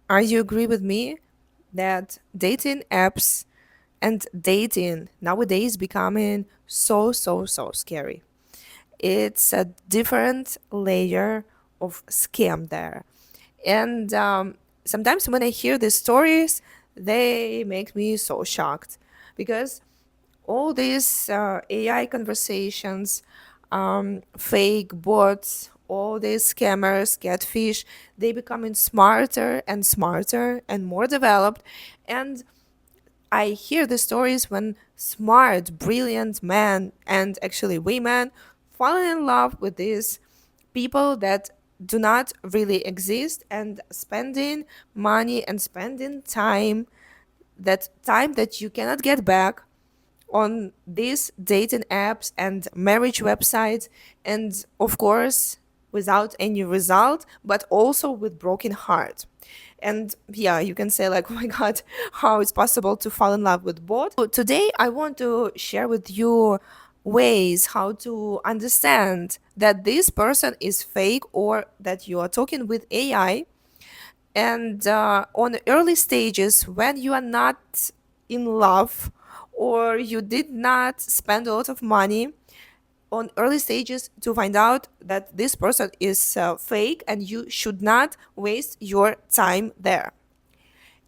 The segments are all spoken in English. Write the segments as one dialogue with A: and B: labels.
A: Are you agree with me that dating apps and dating nowadays becoming so scary? It's a different layer of scam there. And sometimes when I hear these stories, they make me so shocked because all these AI conversations, fake bots, all these scammers, catfish, they becoming smarter and smarter and more developed. And I hear the stories when smart, brilliant men and actually women fall in love with these people that do not really exist and spending money and spending time, that time that you cannot get back on these dating apps and marriage websites, and of course without any result, but also with broken heart. And yeah, you can say like, oh my god, how it's possible to fall in love with both. So today I want to share with you ways how to understand that this person is fake or that you are talking with AI. And on early stages, when you are not in love or you did not spend a lot of money, on early stages to find out that this person is fake and you should not waste your time there.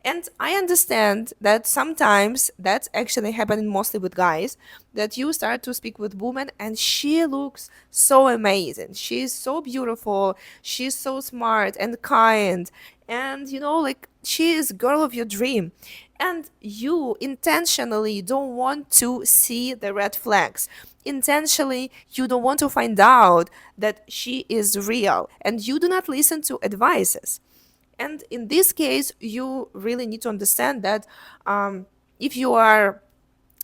A: And I understand that sometimes that's actually happening mostly with guys, that you start to speak with women and she looks so amazing. She's so beautiful. She's so smart and kind. And like she is girl of your dream. And you intentionally don't want to see the red flags. Intentionally, you don't want to find out that she is real. And you do not listen to advices. And in this case, you really need to understand that if you are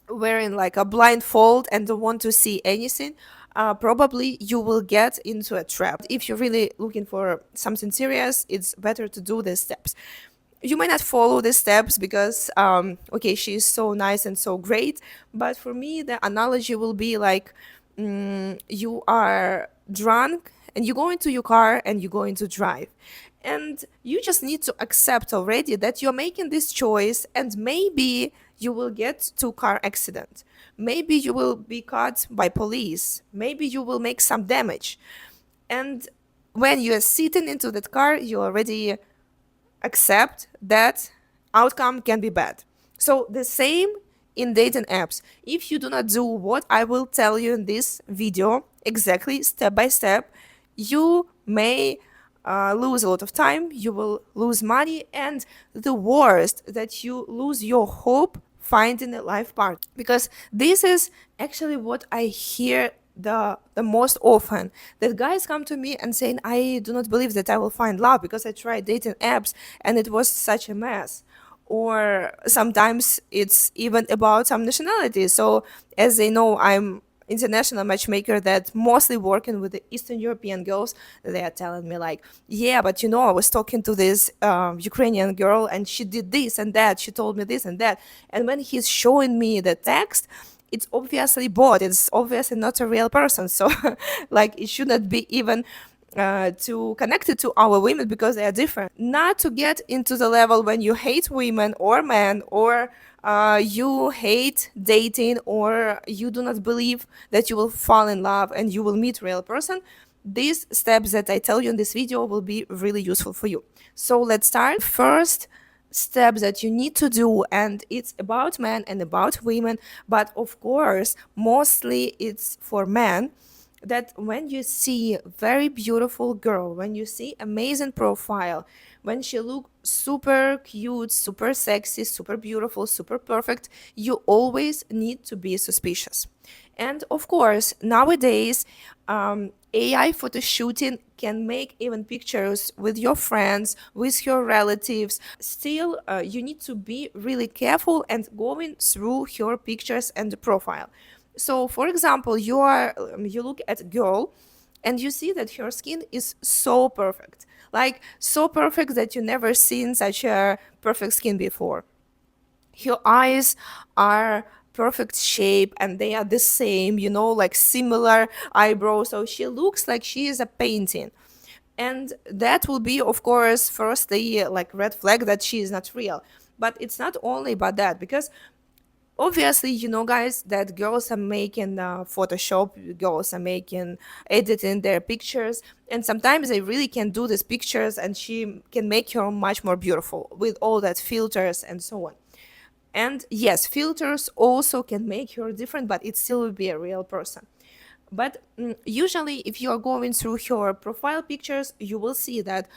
A: wearing like a blindfold and don't want to see anything, probably you will get into a trap. If you're really looking for something serious, it's better to do these steps. You might not follow the steps because okay, she's so nice and so great, but for me the analogy will be like, you are drunk and you go into your car and you're going to drive, and you just need to accept already that you're making this choice, and maybe you will get to car accident, maybe you will be caught by police, maybe you will make some damage. And when you are sitting into that car, you already accept that outcome can be bad. So the same in dating apps. If you do not do what I will tell you in this video exactly step by step, you may lose a lot of time, you will lose money, and the worst, that you lose your hope finding a life partner. Because this is actually what I hear the most often, that guys come to me and saying, I do not believe that I will find love because I tried dating apps and it was such a mess. Or sometimes it's even about some nationality. So as they know, I'm international matchmaker that mostly working with the Eastern European girls. They are telling me like, yeah, but I was talking to this Ukrainian girl and she did this and that, she told me this and that. And when he's showing me the text, it's obviously bot, it's obviously not a real person. So like it should not be even to connect it to our women because they are different. Not to get into the level when you hate women or men, or you hate dating, or you do not believe that you will fall in love and you will meet real person. These steps that I tell you in this video will be really useful for you. So let's start. First step that you need to do, and it's about men and about women, but of course mostly it's for men, that when you see very beautiful girl, when you see amazing profile, when she look super cute, super sexy, super beautiful, super perfect, you always need to be suspicious. And of course nowadays AI photo shooting can make even pictures with your friends, with your relatives. Still, you need to be really careful and going through her pictures and profile. So, for example, you look at a girl and you see that her skin is so perfect, like so perfect that you never seen such a perfect skin before. Her eyes are perfect shape and they are the same, like similar eyebrows. So she looks like she is a painting. And that will be, of course, first the like red flag that she is not real. But it's not only about that, because obviously, guys, that girls are making Photoshop, girls are making, editing their pictures, and sometimes they really can do these pictures, and she can make her much more beautiful with all that filters and so on. And yes, filters also can make her different, but it still will be a real person. But usually, if you are going through her profile pictures, you will see that.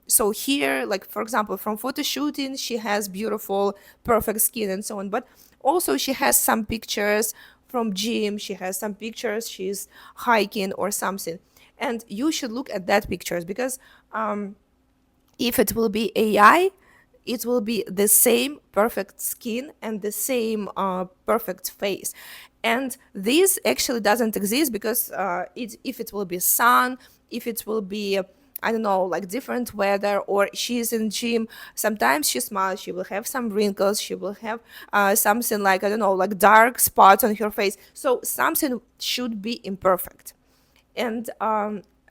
A: So here, like for example, from photo shooting, she has beautiful, perfect skin and so on. But also, she has some pictures from gym. She has some pictures. She's hiking or something, and you should look at that pictures, because if it will be AI, it will be the same perfect skin and the same perfect face. And this actually doesn't exist, because if it will be sun, if it will be, I don't know, like different weather, or she's in gym, sometimes she smiles, she will have some wrinkles, she will have something like, I don't know, like dark spots on her face. So something should be imperfect. And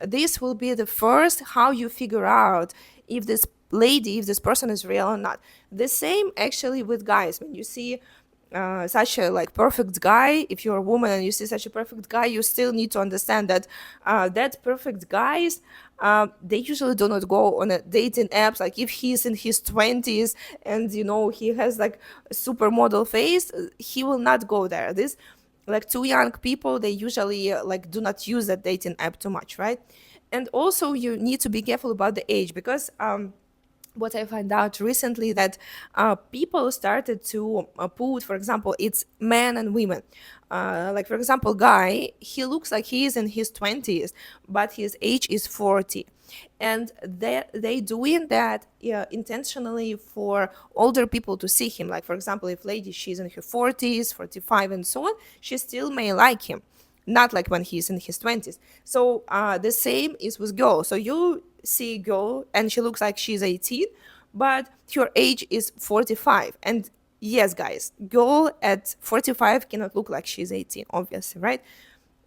A: this will be the first how you figure out if this lady, if this person is real or not. The same actually with guys. When you see such a like perfect guy, if you're a woman and you see such a perfect guy, you still need to understand that that perfect guys, they usually do not go on a dating apps. Like if he's in his 20s and he has like a supermodel face, he will not go there. This, like, two young people, they usually like do not use that dating app too much, right? And also you need to be careful about the age, because what I found out recently, that people started to put, for example, it's men and women. Like for example, guy, he looks like he is in his 20s, but his age is 40. And they doing that, yeah, intentionally for older people to see him. Like for example, if lady, she's in her 40s, 45 and so on, she still may like him, not like when he's in his 20s. So the same is with girl. So you see a girl and she looks like she's 18, but her age is 45. And yes, guys, girl at 45 cannot look like she's 18, obviously, right?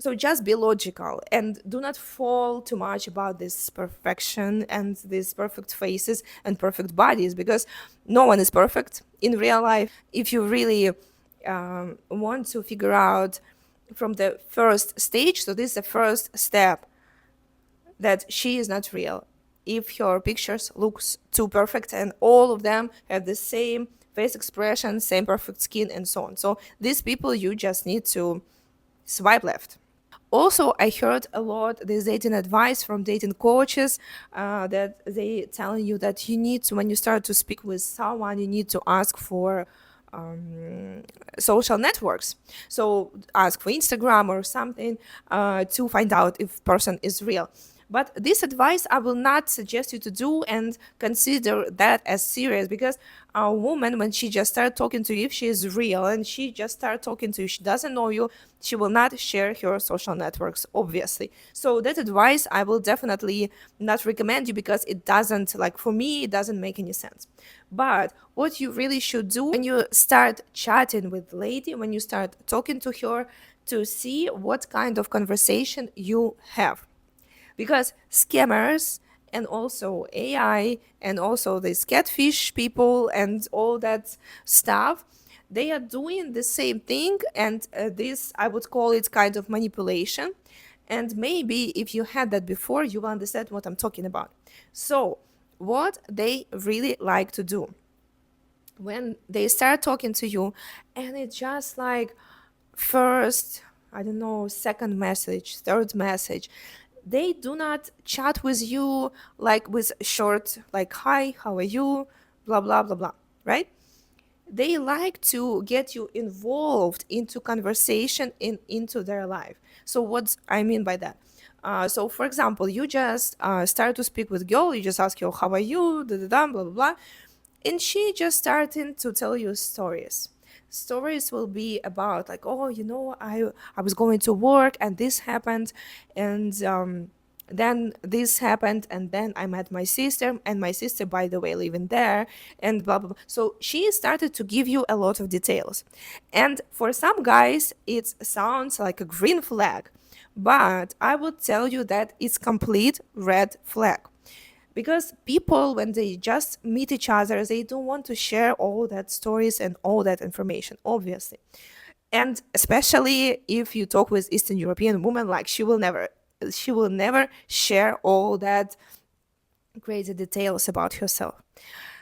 A: So just be logical and do not fall too much about this perfection and these perfect faces and perfect bodies, because no one is perfect in real life. If you really want to figure out from the first stage, so this is the first step, that she is not real. If your pictures looks too perfect and all of them have the same face expression, same perfect skin and so on, so these people, you just need to swipe left. Also, I heard a lot this dating advice from dating coaches, that they telling you that you need to, when you start to speak with someone, you need to ask for social networks. So ask for Instagram or something, to find out if person is real. But this advice I will not suggest you to do and consider that as serious, because a woman, when she just start talking to you, if she is real and she just start talking to you, she doesn't know you, she will not share her social networks, obviously. So that advice I will definitely not recommend you, because it doesn't, like for me, it doesn't make any sense. But what you really should do when you start chatting with the lady, when you start talking to her, to see what kind of conversation you have. Because scammers and also AI and also these catfish people and all that stuff, they are doing the same thing. And this, I would call it kind of manipulation. And maybe if you had that before, you will understand what I'm talking about. So what they really like to do when they start talking to you, and it's just like first, I don't know, second message, third message, they do not chat with you like with short, like, hi, how are you, blah blah blah blah, right? They like to get you involved into conversation into their life. So what I mean by that, so for example, you just start to speak with girl, you just ask her, how are you, da, da, da, blah blah blah, and she just starting to tell you stories will be about like, oh, I was going to work and this happened, and then this happened, and then I met my sister, and my sister, by the way, living there, and blah blah blah. So she started to give you a lot of details, and for some guys it sounds like a green flag. But I would tell you that it's complete red flag, because people, when they just meet each other, they don't want to share all that stories and all that information, obviously. And especially if you talk with Eastern European women, like she will never share all that crazy details about herself.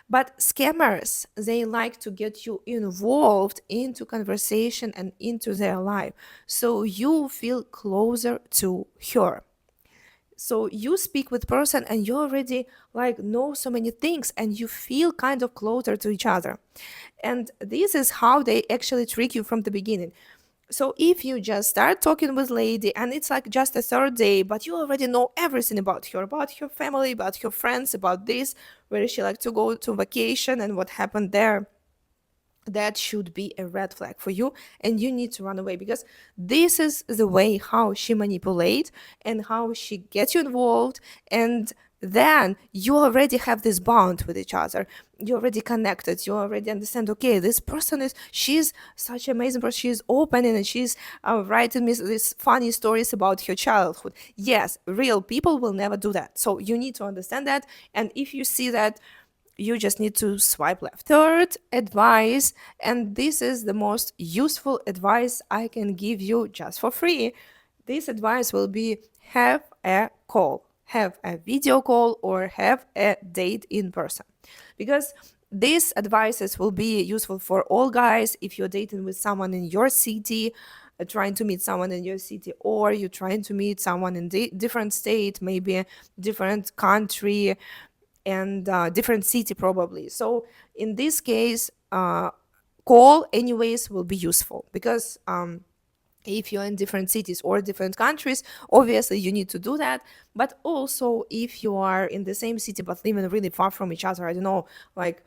A: But scammers, they like to get you involved into conversation and into their life, so you feel closer to her. So you speak with person and you already like know so many things and you feel kind of closer to each other. And this is how they actually trick you from the beginning. So if you just start talking with lady and it's like just a third day, but you already know everything about her family, about her friends, about this, where she like to go to vacation and what happened there, that should be a red flag for you, and you need to run away, because this is the way how she manipulates and how she gets you involved. And then you already have this bond with each other, you already connected, you already understand, okay, this person is, she's such an amazing person, she's open and she's writing me these funny stories about her childhood. Yes, real people will never do that, so you need to understand that. And if you see that, you just need to swipe left. Third advice, and this is the most useful advice I can give you just for free. This advice will be: have a call, have a video call, or have a date in person. Because these advices will be useful for all guys if you're dating with someone in your city, trying to meet someone in your city, or you're trying to meet someone in different state, maybe a different country, and different city probably. So in this case, call anyways will be useful, because if you're in different cities or different countries, obviously you need to do that. But also if you are in the same city but living really far from each other, I don't know, like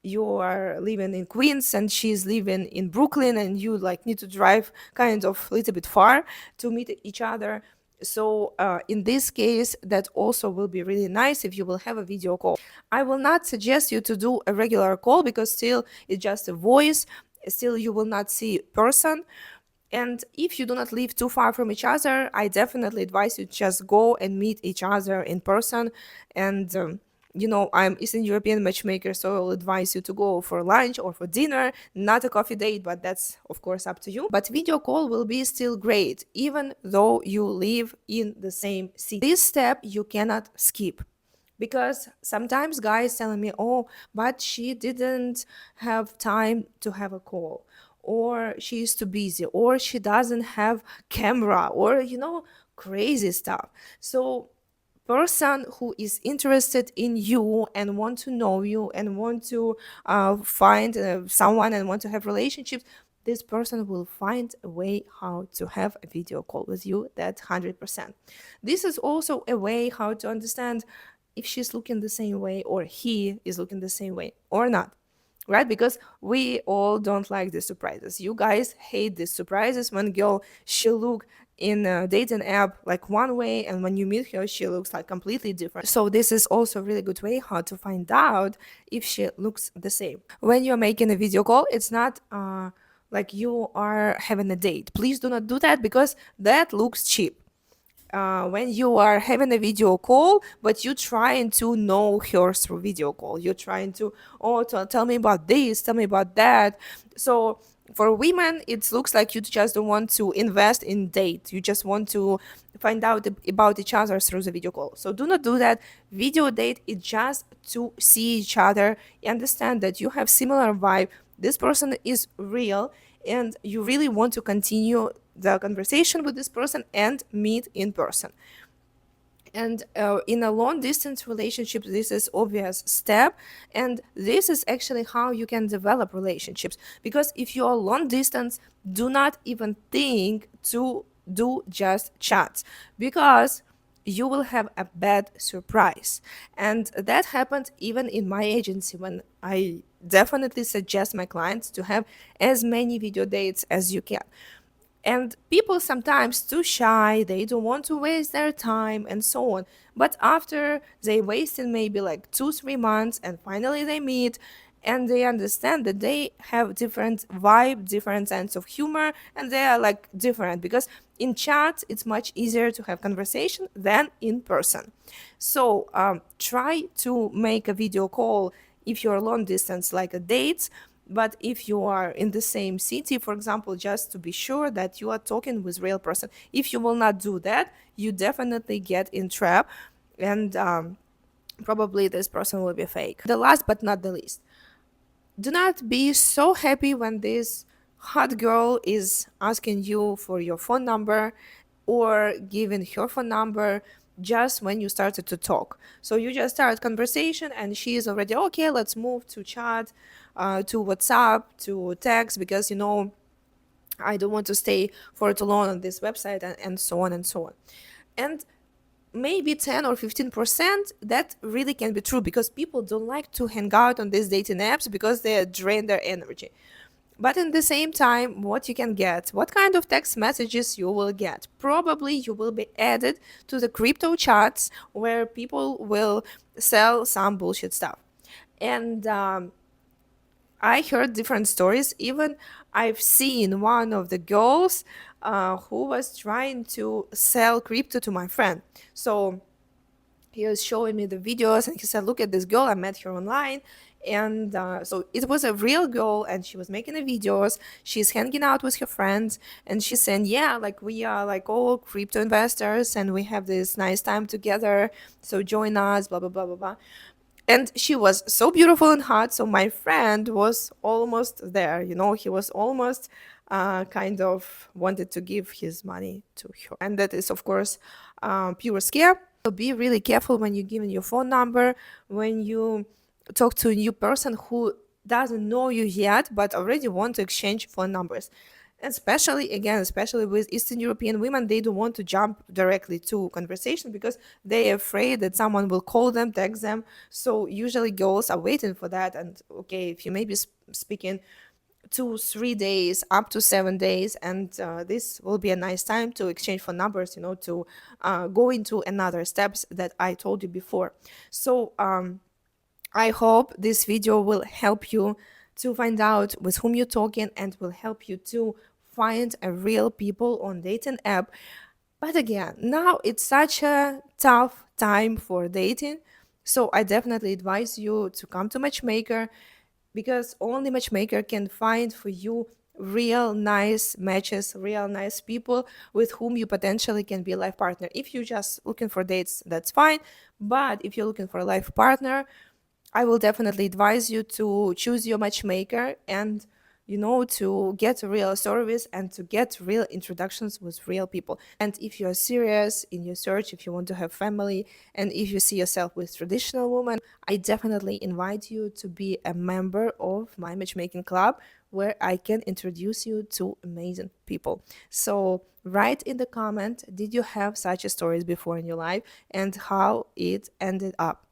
A: you are living in Queens and she's living in Brooklyn, and you like need to drive kind of a little bit far to meet each other. So in this case, that also will be really nice if you will have a video call. I will not suggest you to do a regular call, because still it's just a voice, still you will not see person. And if you do not live too far from each other, I definitely advise you just go and meet each other in person. And I'm Eastern European matchmaker, so I'll advise you to go for lunch or for dinner, not a coffee date, but that's of course up to you. But video call will be still great, even though you live in the same city. This step you cannot skip, because sometimes guys telling me, oh, but she didn't have time to have a call, or she's too busy, or she doesn't have camera, or crazy stuff. So person who is interested in you and want to know you and want to find someone and want to have relationships, this person will find a way how to have a video call with you. That 100%. This is also a way how to understand if she's looking the same way or he is looking the same way or not, right? Because we all don't like the surprises. You guys hate the surprises when girl she look in a dating app like one way, and when you meet her she looks like completely different. So this is also a really good way how to find out if she looks the same. When you're making a video call, it's not like you are having a date. Please do not do that, because that looks cheap. When you are having a video call, but you're trying to know her through video call, you're trying to, oh, tell me about this, tell me about that. So for women, it looks like you just don't want to invest in date, you just want to find out about each other through the video call. So do not do that. Video date is just to see each other, understand that you have similar vibe, this person is real, and you really want to continue the conversation with this person and meet in person. And in a long distance relationship, this is obvious step, and this is actually how you can develop relationships. Because if you are long distance, do not even think to do just chats, because you will have a bad surprise. And that happened even in my agency, when I definitely suggest my clients to have as many video dates as you can. And people sometimes too shy, they don't want to waste their time and so on. But after they wasted maybe like 2 3 months and finally they meet, and they understand that they have different vibe, different sense of humor, and they are like different, because in chat it's much easier to have conversation than in person. So try to make a video call if you're long distance, like a date. But if you are in the same city, for example, just to be sure that you are talking with real person. If you will not do that, you definitely get in trap, and probably this person will be fake. The last but not the least, do not be so happy when this hot girl is asking you for your phone number or giving her phone number just when you started to talk. So you just start conversation and she is already okay, let's move to chat, to WhatsApp, to text, because I don't want to stay for too long on this website, and so on and so on. And maybe 10 or 15% that really can be true, because people don't like to hang out on these dating apps because they drain their energy. But in the same time, what you can get, what kind of text messages you will get? Probably you will be added to the crypto chats where people will sell some bullshit stuff. And I heard different stories. Even I've seen one of the girls who was trying to sell crypto to my friend. So he was showing me the videos and he said, look at this girl, I met her online. And so it was a real girl and she was making the videos, she's hanging out with her friends, and she's saying, yeah, like we are like all crypto investors and we have this nice time together, so join us, blah blah blah blah blah. And she was so beautiful and hot, so my friend was almost there, he was almost kind of wanted to give his money to her, and that is of course pure scam. So be really careful when you're giving your phone number, when you talk to a new person who doesn't know you yet but already want to exchange phone numbers. Especially, again, especially with Eastern European women, they don't want to jump directly to conversation because they're afraid that someone will call them, text them. So usually girls are waiting for that. And okay, if you may be speaking 2 3 days up to 7 days, and this will be a nice time to exchange phone numbers, to go into another steps that I told you before. So I hope this video will help you to find out with whom you're talking, and will help you to find a real people on dating app. But again, now it's such a tough time for dating, so I definitely advise you to come to Matchmaker, because only Matchmaker can find for you real nice matches, real nice people with whom you potentially can be a life partner. If you're just looking for dates, that's fine. But if you're looking for a life partner, I will definitely advise you to choose your matchmaker, and to get a real service and to get real introductions with real people. And if you are serious in your search, if you want to have family, and if you see yourself with traditional women, I definitely invite you to be a member of my matchmaking club, where I can introduce you to amazing people. So write in the comment, did you have such a stories before in your life and how it ended up?